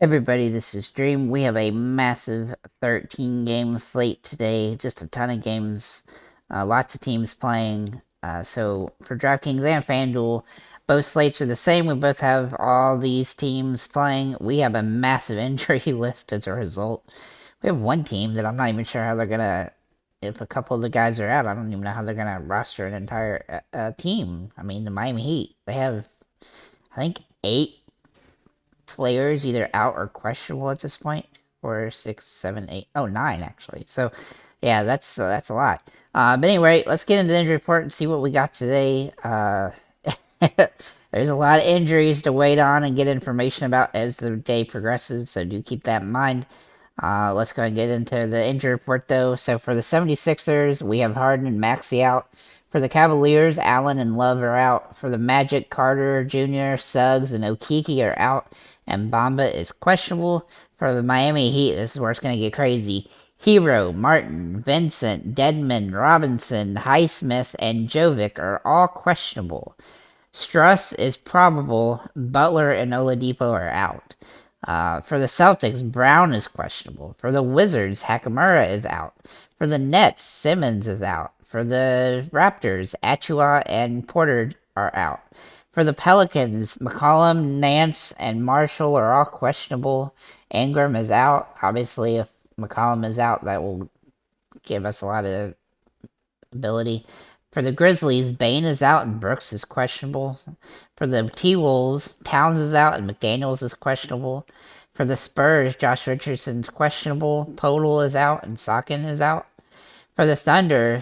Everybody, this is Dream. We have a massive 13 game slate today. Just a ton of games, lots of teams playing. So for DraftKings and Fanduel, both slates are the same. We both have all these teams playing. We have a massive injury list as a result. We have one team that I'm not even sure how they're gonna. If a couple of the guys are out, I don't even know how they're gonna roster an entire team. I mean, the Miami Heat. They have, I think, 8 players either out or questionable at this point. 4, 6, 7, 8. Oh, 9 actually. So, yeah, that's a lot. But anyway, let's get into the injury report and see what we got today. There's a lot of injuries to wait on and get information about as the day progresses, so do keep that in mind. Let's go and get into the injury report though. So for the 76ers, we have Harden and Maxey out. For the Cavaliers, Allen and Love are out. For the Magic, Carter Jr., Suggs, and Okeke are out, and Bamba is questionable. For the Miami Heat, this is where it's going to get crazy. Hero, Martin, Vincent, Dedmon, Robinson, Highsmith, and Jovic are all questionable. Struss is probable. Butler and Oladipo are out. For the Celtics, Brown is questionable. For the Wizards, Hakamura is out. For the Nets, Simmons is out. For the Raptors, Achua and Porter are out. For the Pelicans, McCollum, Nance, and Marshall are all questionable. Ingram is out. Obviously, if McCollum is out, that will give us a lot of ability. For the Grizzlies, Bane is out and Brooks is questionable. For the T-Wolves, Towns is out and McDaniels is questionable. For the Spurs, Josh Richardson's questionable. Podol is out and Socken is out. For the Thunder,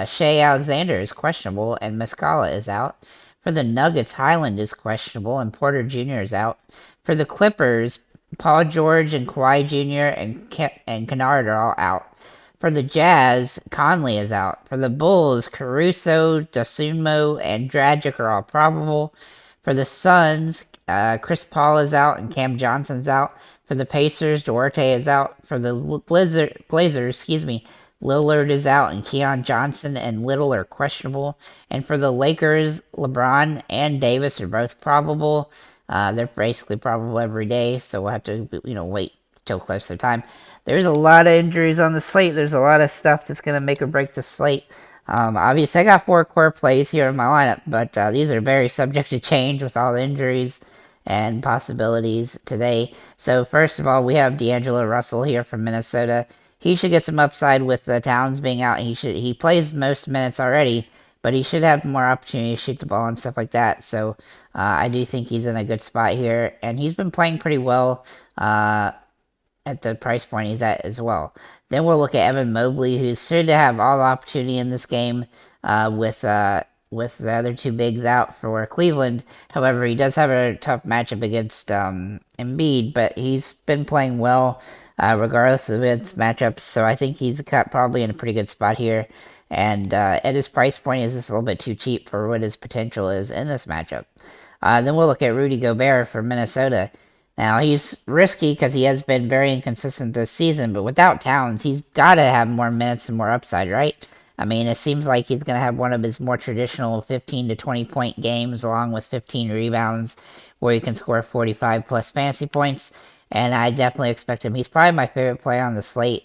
Shea Alexander is questionable and Muscala is out. For the Nuggets, Highland is questionable and Porter Jr. is out. For the Clippers, Paul George and Kawhi Jr. and Kennard are all out. For the Jazz, Conley is out. For the Bulls, Caruso, Dosunmu, and Dragic are all probable. For the Suns, Chris Paul is out and Cam Johnson's out. For the Pacers, Duarte is out. For the Blazers, Lillard is out and Keon Johnson and Little are questionable. And for the Lakers, LeBron and Davis are both probable. They're basically probable every day, so we'll have to, wait till close to time. There's a lot of injuries on the slate. There's a lot of stuff that's going to make or break the slate. Obviously, I got 4 core plays here in my lineup, but these are very subject to change with all the injuries and possibilities today. So first of all, we have D'Angelo Russell here from Minnesota. He should get some upside with Towns being out. He plays most minutes already, but he should have more opportunity to shoot the ball and stuff like that. So I do think he's in a good spot here, and he's been playing pretty well at the price point he's at as well. Then we'll look at Evan Mobley, who should have all the opportunity in this game with the other 2 bigs out for Cleveland. However, he does have a tough matchup against Embiid, but he's been playing well regardless of its matchups, so I think he's probably in a pretty good spot here. And at his price point, is just a little bit too cheap for what his potential is in this matchup. Then we'll look at Rudy Gobert from Minnesota. Now, he's risky because he has been very inconsistent this season, but without Towns, he's got to have more minutes and more upside, right? I mean, it seems like he's going to have one of his more traditional 15 to 20 point games along with 15 rebounds where he can score 45 plus fantasy points, and I definitely expect him. He's probably my favorite player on the slate.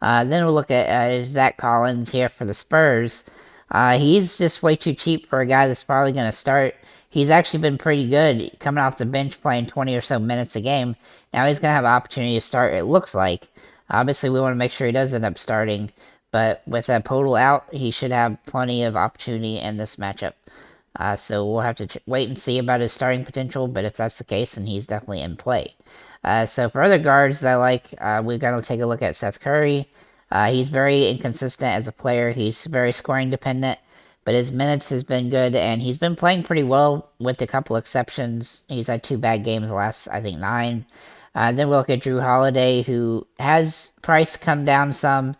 Then we'll look at Zach Collins here for the Spurs. He's just way too cheap for a guy that's probably going to start. He's actually been pretty good coming off the bench playing 20 or so minutes a game. Now he's going to have an opportunity to start, it looks like. Obviously, we want to make sure he does end up starting. But with that Podol out, he should have plenty of opportunity in this matchup. So we'll have to wait and see about his starting potential. But if that's the case, then he's definitely in play. So for other guards that I like, we've got to take a look at Seth Curry. He's very inconsistent as a player. He's very scoring dependent. But his minutes has been good, and he's been playing pretty well with a couple exceptions. He's had 2 bad games the last, I think, 9. Then we'll look at Drew Holiday, who has price come down some,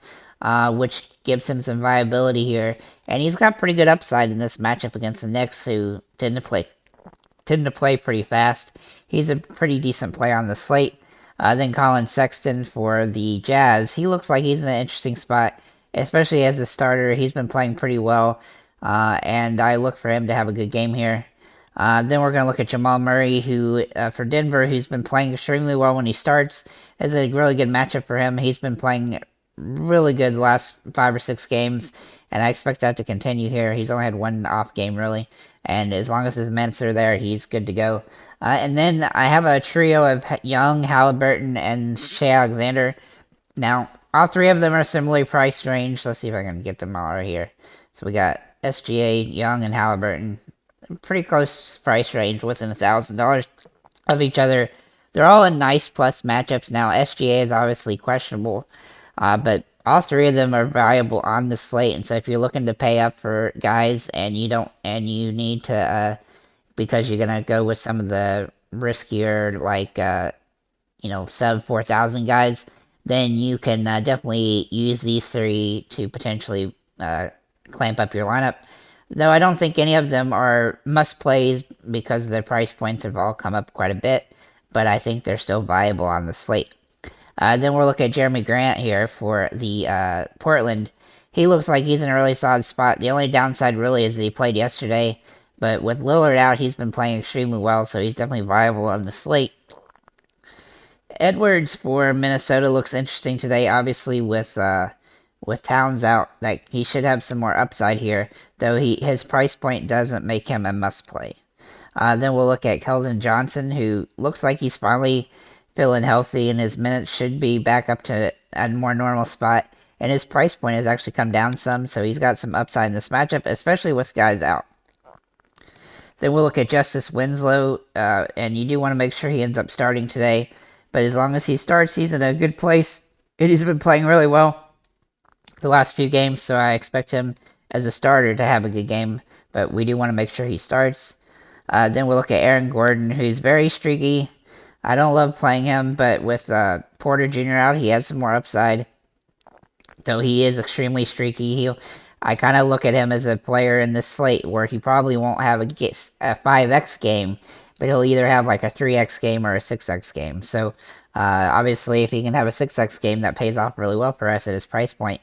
which gives him some viability here. And he's got pretty good upside in this matchup against the Knicks, who tend to play pretty fast. He's a pretty decent player on the slate. Then Colin Sexton for the Jazz. He looks like he's in an interesting spot, especially as a starter. He's been playing pretty well. And I look for him to have a good game here. Then we're going to look at Jamal Murray, who for Denver, who's been playing extremely well when he starts. Is a really good matchup for him. He's been playing really good the last 5 or 6 games, and I expect that to continue here. He's only had one off game, really, and as long as his minutes are there, he's good to go. And then I have a trio of Young, Halliburton, and Shea Alexander. Now, all three of them are similarly priced range. Let's see if I can get them all right here. So we got SGA, Young, and Halliburton. Pretty close price range, within $1,000 of each other. They're all in nice plus matchups. Now, SGA is obviously questionable, but all three of them are valuable on the slate. And so if you're looking to pay up for guys and you need to, because you're gonna go with some of the riskier, like sub 4,000 guys, then you can definitely use these three to potentially clamp up your lineup. Though I don't think any of them are must plays because their price points have all come up quite a bit, but I think they're still viable on the slate. Then we'll look at Jeremy Grant here for the Portland. He looks like he's in a really solid spot. The only downside really is that he played yesterday, but with Lillard out, he's been playing extremely well, so he's definitely viable on the slate. Edwards for Minnesota looks interesting today, obviously with Towns out. Like, he should have some more upside here, though his price point doesn't make him a must play. Then we'll look at Keldon Johnson, who looks like he's finally feeling healthy, and his minutes should be back up to a more normal spot. And his price point has actually come down some, so he's got some upside in this matchup, especially with guys out. Then we'll look at Justice Winslow, and you do want to make sure he ends up starting today. But as long as he starts, he's in a good place, and he's been playing really well the last few games, so I expect him as a starter to have a good game, but we do want to make sure he starts. Then we'll look at Aaron Gordon, who's very streaky. I don't love playing him, but with Porter Jr. out, he has some more upside, though he is extremely streaky. I kind of look at him as a player in this slate where he probably won't have a 5x game, but he'll either have like a 3x game or a 6x game. So obviously, if he can have a 6x game, that pays off really well for us at his price point.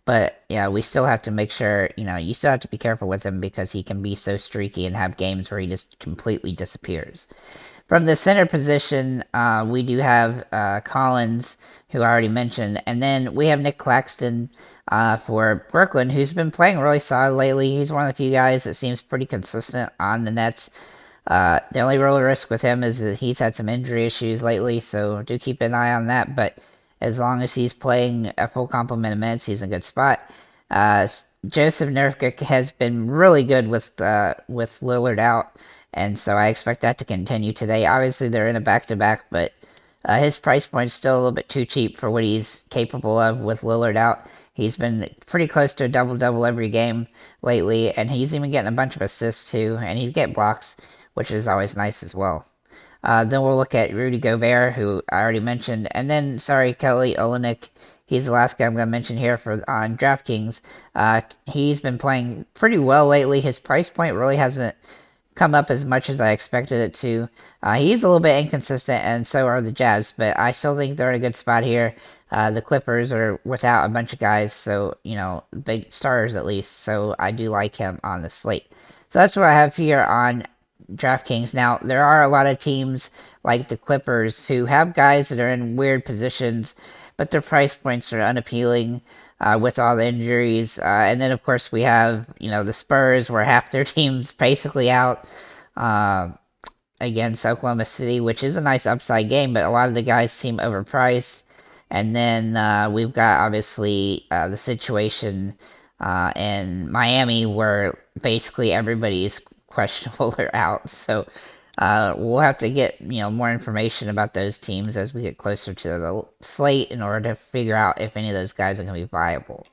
But yeah, we still have to make sure, you still have to be careful with him because he can be so streaky and have games where he just completely disappears. From the center position, we do have Collins, who I already mentioned, and then we have Nick Claxton for Brooklyn, who's been playing really solid lately. He's one of the few guys that seems pretty consistent on the Nets. The only real risk with him is that he's had some injury issues lately, so do keep an eye on that. But as long as he's playing a full complement of minutes, he's in a good spot. Joseph Nurkic has been really good with Lillard out, and so I expect that to continue today. Obviously, they're in a back-to-back, but his price point's still a little bit too cheap for what he's capable of with Lillard out. He's been pretty close to a double-double every game lately, and he's even getting a bunch of assists too, and he's getting blocks, which is always nice as well. Then we'll look at Rudy Gobert, who I already mentioned, and then, Kelly Olynyk. He's the last guy I'm going to mention here on DraftKings. He's been playing pretty well lately. His price point really hasn't come up as much as I expected it to. He's a little bit inconsistent, and so are the Jazz, but I still think they're in a good spot here. The Clippers are without a bunch of guys, so, big starters at least, so I do like him on the slate. So that's what I have here on DraftKings. Now, there are a lot of teams like the Clippers who have guys that are in weird positions, but their price points are unappealing with all the injuries. And then, of course, we have, the Spurs, where half their team's basically out against Oklahoma City, which is a nice upside game, but a lot of the guys seem overpriced. And then we've got, obviously, the situation in Miami where basically everybody's questionable or out. So we'll have to get more information about those teams as we get closer to the slate in order to figure out if any of those guys are going to be viable.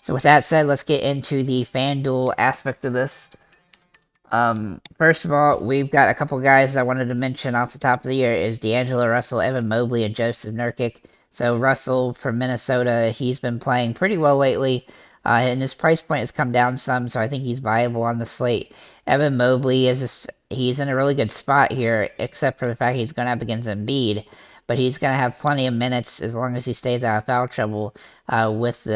So with that said, let's get into the FanDuel aspect of this. First of all, we've got a couple guys I wanted to mention off the top of the year is D'Angelo Russell, Evan Mobley, and Joseph Nurkic. So Russell from Minnesota, he's been playing pretty well lately, and his price point has come down some, so I think he's viable on the slate. Evan Mobley he's in a really good spot here, except for the fact he's going up against Embiid, but he's going to have plenty of minutes as long as he stays out of foul trouble with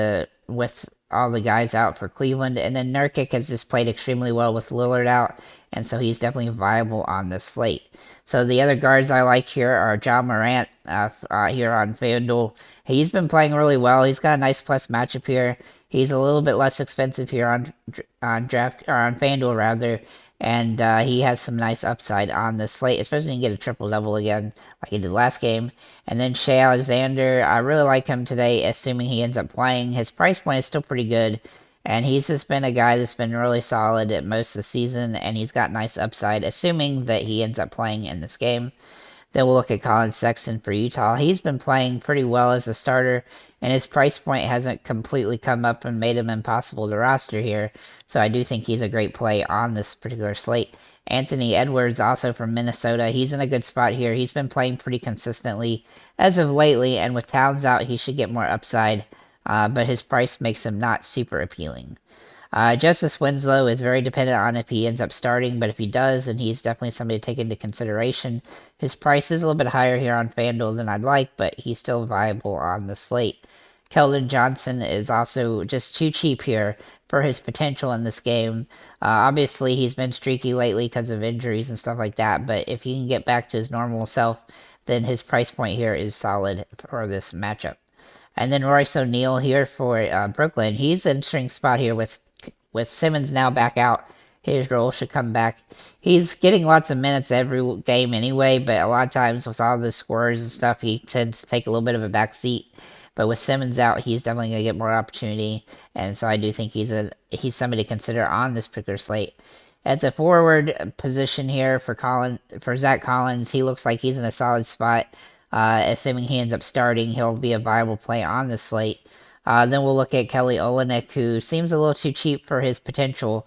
all the guys out for Cleveland. And then Nurkic has just played extremely well with Lillard out, and so he's definitely viable on the slate. So the other guards I like here are John Morant here on FanDuel. He's been playing really well. He's got a nice plus matchup here. He's a little bit less expensive here on FanDuel rather, and he has some nice upside on the slate, especially when you get a triple double again like he did last game. And then Shea Alexander, I really like him today, assuming he ends up playing. His price point is still pretty good, and he's just been a guy that's been really solid at most of the season, and he's got nice upside, assuming that he ends up playing in this game. Then we'll look at Colin Sexton for Utah. He's been playing pretty well as a starter, and his price point hasn't completely come up and made him impossible to roster here. So I do think he's a great play on this particular slate. Anthony Edwards, also from Minnesota, he's in a good spot here. He's been playing pretty consistently as of lately, and with Towns out, he should get more upside, but his price makes him not super appealing. Justice Winslow is very dependent on if he ends up starting, but if he does, then he's definitely somebody to take into consideration. His price is a little bit higher here on FanDuel than I'd like, but he's still viable on the slate. Keldon Johnson is also just too cheap here for his potential in this game. Obviously, he's been streaky lately because of injuries and stuff like that, but if he can get back to his normal self, then his price point here is solid for this matchup. And then Royce O'Neal here for Brooklyn. He's an interesting spot here with Simmons now back out. His role should come back. He's getting lots of minutes every game anyway, but a lot of times with all the scorers and stuff, he tends to take a little bit of a back seat. But with Simmons out, he's definitely going to get more opportunity, and so I do think he's somebody to consider on this particular slate. At the forward position here for Zach Collins, he looks like he's in a solid spot. Assuming he ends up starting, he'll be a viable play on the slate. Then we'll look at Kelly Olynyk, who seems a little too cheap for his potential.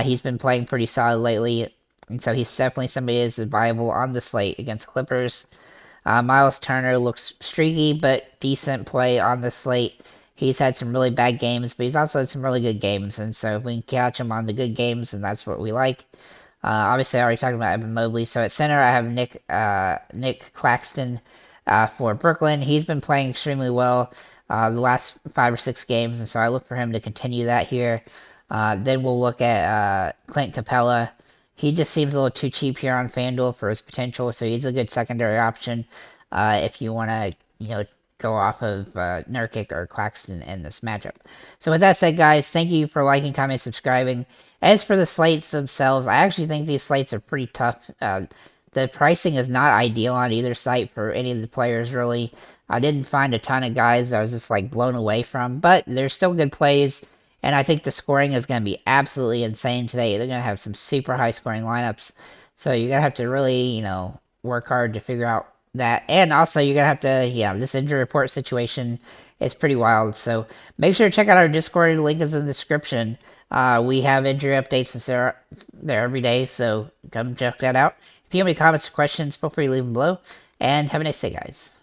He's been playing pretty solid lately, and so he's definitely somebody that's viable on the slate against Clippers. Miles Turner looks streaky, but decent play on the slate. He's had some really bad games, but he's also had some really good games, and so if we can catch him on the good games, then that's what we like. Obviously, I already talked about Evan Mobley. So at center, I have Nick Claxton for Brooklyn. He's been playing extremely well the last 5 or 6 games, and so I look for him to continue that here. Then we'll look at Clint Capella. He just seems a little too cheap here on FanDuel for his potential, so he's a good secondary option if you want to, go off of Nurkic or Claxton in this matchup. So with that said, guys, thank you for liking, commenting, subscribing. As for the slates themselves, I actually think these slates are pretty tough. The pricing is not ideal on either site for any of the players, really. I didn't find a ton of guys I was just blown away from, but they're still good plays, and I think the scoring is going to be absolutely insane today. They're going to have some super high scoring lineups, so you're going to have to really, work hard to figure out that. And also, you're going to have to, this injury report situation is pretty wild, so make sure to check out our Discord. The link is in the description. We have injury updates there every day, so come check that out. If you have any comments or questions, feel free to leave them below, and have a nice day, guys.